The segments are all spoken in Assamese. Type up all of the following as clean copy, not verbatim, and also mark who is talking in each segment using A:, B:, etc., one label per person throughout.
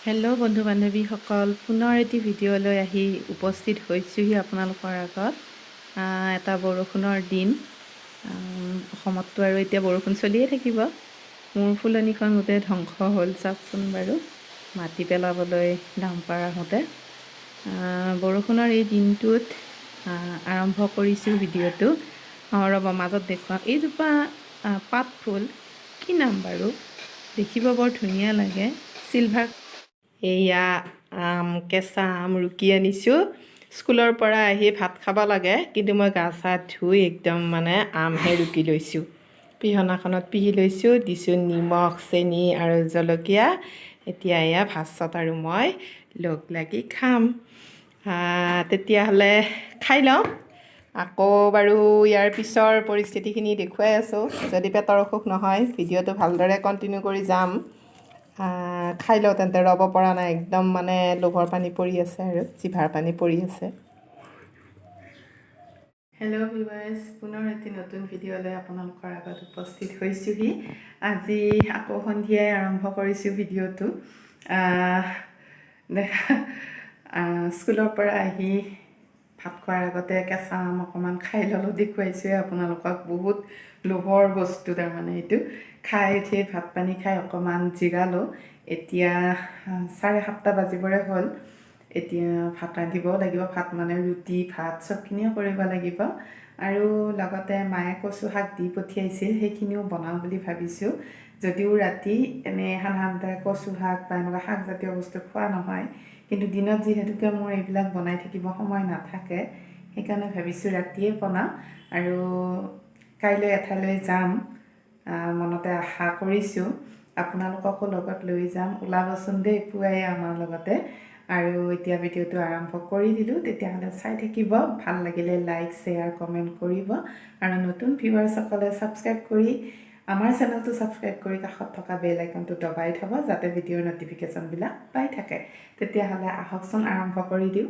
A: হেল্ল' বন্ধু বান্ধৱীসকল, পুনৰ এটি ভিডিঅ'লৈ আহি উপস্থিত হৈছোঁহি আপোনালোকৰ আগত। এটা বৰষুণৰ দিন। অসমততো আৰু এতিয়া বৰষুণ চলিয়ে থাকিব। মোৰ ফুলনিখন গোটেই ধ্বংস হ'ল চাওকচোন বাৰু, মাটি পেলাবলৈ ডাম্পাৰ আহোঁতে। বৰষুণৰ এই দিনটোত আৰম্ভ কৰিছোঁ ভিডিঅ'টো। ৰ'ব মাজত দেখুৱাওঁ। এইজোপা পাত ফুল কি নাম বাৰু? দেখিব বৰ ধুনীয়া লাগে। চিলভাৰ। এয়া কেঁচা আম ৰুকি আনিছোঁ। স্কুলৰ পৰা আহি ভাত খাব লাগে, কিন্তু মই গা চা ধুই একদম আমহে ৰুকি লৈছোঁ। পিহনাখনত পিহি লৈছোঁ, দিছোঁ নিমখ, চেনি আৰু জলকীয়া। এতিয়া এয়া ভাত আৰু মই লগ লাগি খাম। তেতিয়াহ'লে খাই লওঁ। আকৌ বাৰু ইয়াৰ পিছৰ পৰিস্থিতিখিনি দেখুৱাই আছোঁ। যদি পেটৰ অসুখ নহয়, ভিডিঅ'টো ভালদৰে কণ্টিনিউ কৰি যাম। খাই লওঁ তেন্তে, ৰ'ব পৰা নাই, একদম লোভৰ পানী পৰি আছে আৰু জিভাৰ পানী পৰি আছে। হেল্ল' ভিউৱাৰ্ছ, পুনৰ এটি নতুন ভিডিঅ'লৈ আপোনালোকৰ আগত উপস্থিত হৈছোঁহি। আজি আকৌ সন্ধিয়াই আৰম্ভ কৰিছোঁ ভিডিঅ'টো। স্কুলৰ পৰা আহি ভাত খোৱাৰ আগতে কেঁচা আম অকণমান খাই ল'লোঁ, দেখুৱাইছোঁৱে আপোনালোকক। বহুত লোভৰ বস্তু এইটো। খাই উঠি ভাত পানী খাই অকণমান জিৰালোঁ। এতিয়া 7:30 বাজিবৰে হ'ল। এতিয়া ভাত ৰান্ধিবও লাগিব। ভাত ৰুটি ভাত চবখিনিও কৰিব লাগিব। আৰু লগতে মায়ে কচু শাক দি পঠিয়াইছিল, সেইখিনিও বনাওঁ বুলি ভাবিছোঁ। যদিও ৰাতি সাধাৰণতে কচু শাক বা এনেকুৱা শাকজাতীয় বস্তু খোৱা নহয়, কিন্তু দিনত যিহেতুকে মোৰ এইবিলাক বনাই থাকিব সময় নাথাকে, সেইকাৰণে ভাবিছোঁ ৰাতিয়ে বনাওঁ। আৰু কাইলৈ এঠাইলৈ যাম, মনতে আশা কৰিছোঁ। আপোনালোককো লগত লৈ যাম, ওলাবচোন দেই পুৱাই আমাৰ লগতে। আৰু এতিয়া ভিডিঅ'টো আৰম্ভ কৰি দিলোঁ। তেতিয়াহ'লে চাই থাকিব। ভাল লাগিলে লাইক, শ্বেয়াৰ, কমেণ্ট কৰিব। আৰু নতুন ভিউৱাৰ্ছসকলে ছাবস্ক্ৰাইব কৰি আমাৰ চেনেলটো ছাবস্ক্ৰাইব কৰি কাষত থকা বেল আইকনটো দবাই থ'ব, যাতে ভিডিঅ'ৰ ন'টিফিকেশ্যনবিলাক পাই থাকে। তেতিয়াহ'লে আহকচোন আৰম্ভ কৰি দিওঁ।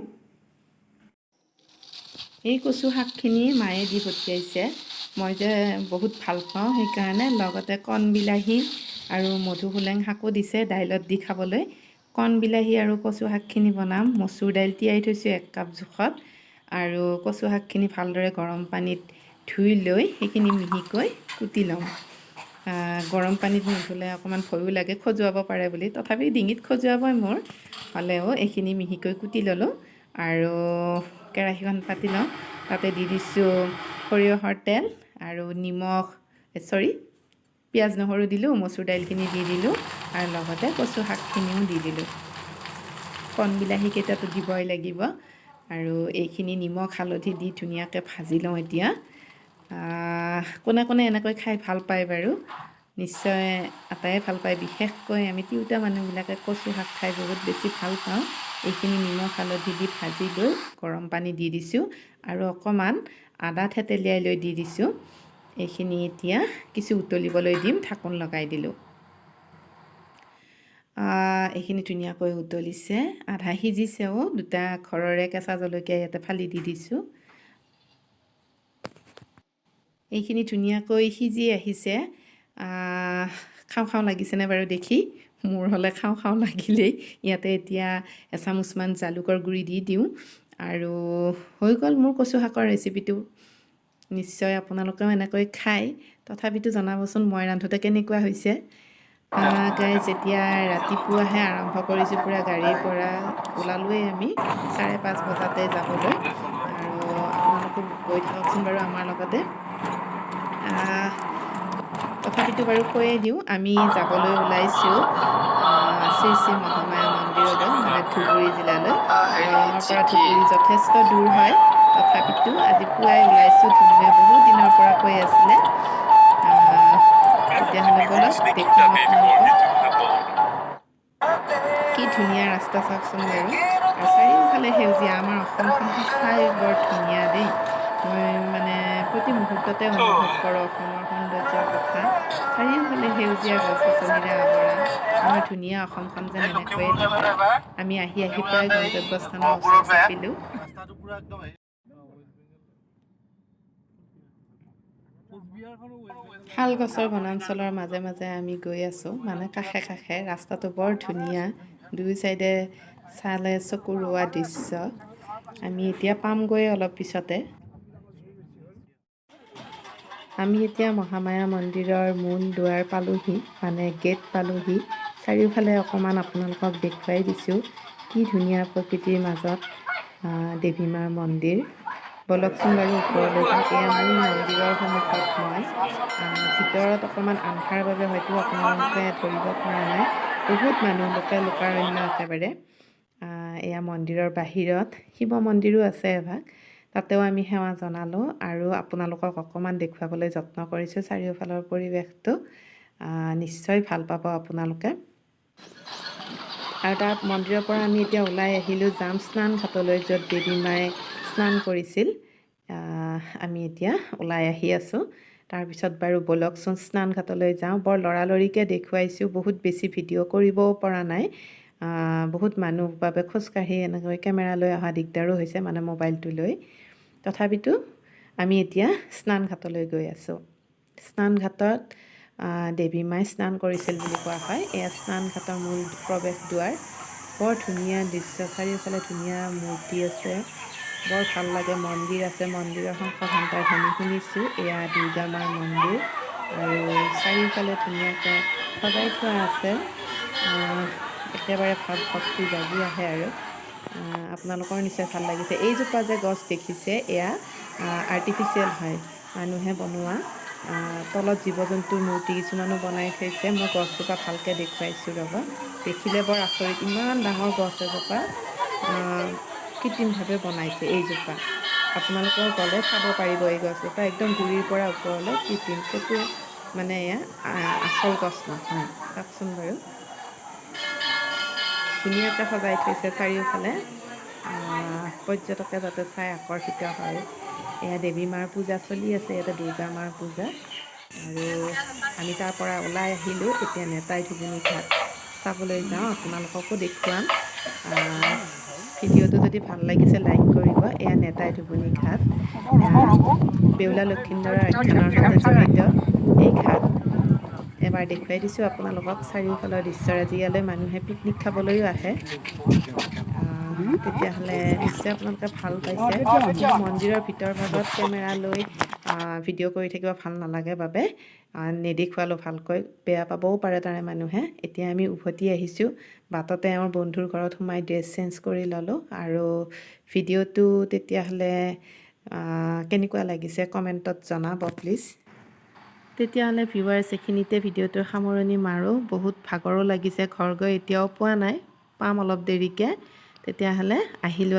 A: এই কচু শাকখিনি মায়ে দি পঠিয়াইছে। মই যে বহুত ভাল পাওঁ, সেইকাৰণে লগতে কণ বিলাহী আৰু মধুসোলেং শাকো দিছে দাইলত দি খাবলৈ। কণ বিলাহী আৰু কচু শাকখিনি বনাম। মচুৰ দাইল তিয়াই থৈছোঁ 1 কাপ জোখত। আৰু কচু শাকখিনি ভালদৰে গৰম পানীত ধুই লৈ সেইখিনি মিহিকৈ কুটি ল'ম। গৰম পানীত নুধুলে অকণমান ভয়ো লাগে, খজুৱাব পাৰে বুলি। তথাপি ডিঙিত খজুৱাবই মোৰ, হ'লেও এইখিনি মিহিকৈ কুটি ল'লোঁ। আৰু কেৰাহীখন পাতি লওঁ। তাতে দি দিছোঁ সৰিয়হৰ তেল আৰু নিমখ, পিঁয়াজ নহৰু দিলোঁ, মচুৰ দাইলখিনি দি দিলোঁ, আৰু লগতে কচু শাকখিনিও দি দিলোঁ। কণ বিলাহীকেইটাতো দিবই লাগিব। আৰু এইখিনি নিমখ হালধি দি ধুনীয়াকৈ ভাজি লওঁ এতিয়া। কোনে কোনে এনেকৈ খাই ভাল পায় বাৰু? নিশ্চয় আটায়ে ভাল পায়। বিশেষকৈ আমি তিৰোতা মানুহবিলাকে কচু শাক খাই বহুত বেছি ভাল পাওঁ। এইখিনি নিমখ হালধি দি ভাজি লৈ গৰম পানী দি দিছোঁ, আৰু অকণমান আদা থেতেলিয়াই লৈ দি দিছোঁ। এইখিনি এতিয়া কিছু উতলিবলৈ দিম, ঢাকোন লগাই দিলোঁ। এইখিনি ধুনীয়াকৈ উতলিছে, আধা সিজিছেও। 2টা ঘৰৰে কেঁচা জলকীয়া ইয়াতে ফালি দি দিছোঁ। এইখিনি ধুনীয়াকৈ সিজি আহিছে। খাওঁ খাওঁ লাগিছেনে বাৰু দেখি? মোৰ হ'লে খাওঁ খাওঁ লাগিলেই। ইয়াতে এতিয়া এচামুচমান জালুকৰ গুড়ি দি দিওঁ। আৰু হৈ গ'ল মোৰ কচু শাকৰ ৰেচিপিটো। নিশ্চয় আপোনালোকেও এনেকৈ খায়। তথাপিতো জনাবচোন মই ৰান্ধোতে কেনেকুৱা হৈছে। গাইজ, এতিয়া ৰাতিপুৱাহে আৰম্ভ কৰিছোঁ। পূৰা গাড়ীৰ পৰা ওলালোৱেই আমি 5:30 বজাতে যাবলৈ। আৰু আপোনালোকো গৈ থাককচোন বাৰু আমাৰ লগতে। তথাপিতো বাৰু কৈয়ে দিওঁ, আমি যাবলৈ ওলাইছোঁ শ্ৰী শ্ৰী মহামায়া মন্দিৰলৈ, ধুবুৰী জিলালৈ। দৰঙৰ পৰা ধুবুৰী যথেষ্ট দূৰ হয়, তথাপিতো আজি পুৱাই ওলাইছোঁ। ধুনুৱে বহুত দিনৰ পৰা কৈ আছিলে। তেতিয়াহ'লে ব'লক দেখুৱাম আপোনালোকক। কি ধুনীয়া ৰাস্তা চাওকচোন বাৰু, আৰু চাৰিওফালে সেউজীয়া। আমাৰ অসমখন সঁচাই বৰ ধুনীয়া দেই। মই প্ৰতি মুহূৰ্ততে অনুভৱ কৰোঁ অসমৰ সৌন্দৰ্যৰ কথা। চাৰিওফালে সেউজীয়া গছ গছনিৰে আৱৰা আমাৰ ধুনীয়া অসমখন যেন এনেকৈয়ে থাকে। আমি আহি আহি প্ৰায় গন্তব্যস্থানৰ ওচৰ চাপিলোঁ। শাল গছৰ বনাঞ্চলৰ মাজে মাজে আমি গৈ আছোঁ, কাষে কাষে। ৰাস্তাটো বৰ ধুনীয়া, দুই চাইডে চালে চকুৰোৱা দৃশ্য আমি এতিয়া পামগৈ অলপ পিছতে। আমি এতিয়া মহামায়া মন্দিৰৰ মূল দুৱাৰ পালোহি, মানে গেট পালোহি। চাৰিওফালে অকণমান আপোনালোকক দেখুৱাই দিছোঁ কি ধুনীয়া প্ৰকৃতিৰ মাজত দেৱী মাৰ মন্দিৰ। বলকচোন বাৰু ওপৰলৈ যাওঁ। এয়া মূল মন্দিৰৰ সন্মুখত মই ভিতৰত অকণমান আন্ধাৰ বাবে হয়তো আপোনালোকে ধৰিব পৰা নাই। বহুত মানুহ লোকাৰণ্য একেবাৰে। এয়া মন্দিৰৰ বাহিৰত শিৱ মন্দিৰো আছে এভাগ, তাতেও আমি সেৱা জনালোঁ আৰু আপোনালোকক অকণমান দেখুৱাবলৈ যত্ন কৰিছোঁ চাৰিওফালৰ পৰিৱেশটো। নিশ্চয় ভাল পাব আপোনালোকে। আৰু তাত মন্দিৰৰ পৰা আমি এতিয়া ওলাই আহিলোঁ, যাম স্নান ঘাটলৈ, য'ত দেৱী মায়ে স্নান কৰিছিল। আমি এতিয়া ওলাই আহি আছোঁ। তাৰপিছত বাৰু বলকচোন স্নান ঘাটলৈ যাওঁ। বৰ লৰালৰিকৈ দেখুৱাইছোঁ, বহুত বেছি ভিডিঅ' কৰিবও পৰা নাই। বহুত মানুহ বাবে খোজকাঢ়ি এনেকৈ কেমেৰা লৈ অহা দিগদাৰো হৈছে, মানে মোবাইলটো লৈ। তথাপিতো আমি এতিয়া স্নান ঘাটলৈ গৈ আছোঁ। স্নান ঘাটত দেৱী মাই স্নান কৰিছিল বুলি কোৱা হয়। এয়া স্নান ঘাটৰ মূল প্ৰৱেশ দুৱাৰ। বৰ ধুনীয়া দৃশ্য, চাৰিওফালে ধুনীয়া মূৰ্তি আছে, বৰ ভাল লাগে। মন্দিৰ আছে, মন্দিৰৰ শংখ ঘণ্টাৰ ধ্বনি শুনিছোঁ। এয়া দুৰ্গা মাৰ মন্দিৰ আৰু চাৰিওফালে ধুনীয়াকৈ সজাই থোৱা আছে। একেবাৰে ভাৱ ভক্তি জাগি আহে আৰু আপোনালোকৰ নিশ্চয় ভাল লাগিছে। এইজোপা যে গছ দেখিছে, এয়া আৰ্টিফিচিয়েল হয়, মানুহে বনোৱা। তলত জীৱ জন্তুৰ মূৰ্তি কিছুমানো বনাই থৈছে। মই গছজোপা ভালকৈ দেখুৱাইছোঁ ৰ'ব, দেখিলে বৰ আচৰিত। ইমান ডাঙৰ গছ এজোপা কৃত্ৰিমভাৱে বনাইছে এইজোপা। আপোনালোকেও গ'লে চাব পাৰিব। এই গছজোপা একদম গুৰিৰ পৰা ওপৰলৈ কৃত্ৰিম, ক'তো মানে এয়া আচল গছ নহয়। চাওকচোন বাৰু, ধুনীয়াকৈ সজাই থৈছে চাৰিওফালে, পৰ্যটকে যাতে চাই আকৰ্ষিত হয়। এয়া দেৱী মাৰ পূজা চলি আছে, ইয়াতে দুৰ্গা মাৰ পূজা। আৰু আমি তাৰ পৰা ওলাই আহিলোঁ। এতিয়া নেতাই ধুবুনী ঘাট চাবলৈ যাওঁ, আপোনালোককো দেখুৱাম। ভিডিঅ'টো যদি ভাল লাগিছে লাইক কৰিব। এয়া নেতাই ধুবুনী ঘাট, বেউলা লক্ষীন্দৰৰ আখ্যানৰ সৈতে জড়িত এই ঘাট। এবাৰ দেখুৱাই দিছোঁ আপোনালোকক চাৰিওফালৰ দৃশ্যৰাজি। ইয়ালৈ মানুহে পিকনিক খাবলৈও আহে। তেতিয়াহ'লে নিশ্চয় আপোনালোকে ভাল পাইছে। মন্দিৰৰ ভিতৰ ভাগত কেমেৰা লৈ ভিডিঅ' কৰি থাকিব ভাল নালাগে বাবে নেদেখুৱালোঁ ভালকৈ, বেয়া পাবও পাৰে তাৰে মানুহে। এতিয়া আমি উভতি আহিছোঁ। বাটতে আমাৰ বন্ধুৰ ঘৰত সোমাই ড্ৰেছ চেঞ্জ কৰি ল'লোঁ। আৰু ভিডিঅ'টো তেতিয়াহ'লে কেনেকুৱা লাগিছে কমেণ্টত জনাব প্লিজ। তেতিয়াহ'লে ভিউৱাৰ্ছ, এইখিনিতে ভিডিঅ'টোৰ সামৰণি মাৰোঁ। বহুত ভাগৰো লাগিছে, ঘৰ গৈ এতিয়াও পোৱা নাই, পাম অলপ দেৰিকৈ। তেতিয়াহ'লে আহিলোঁ।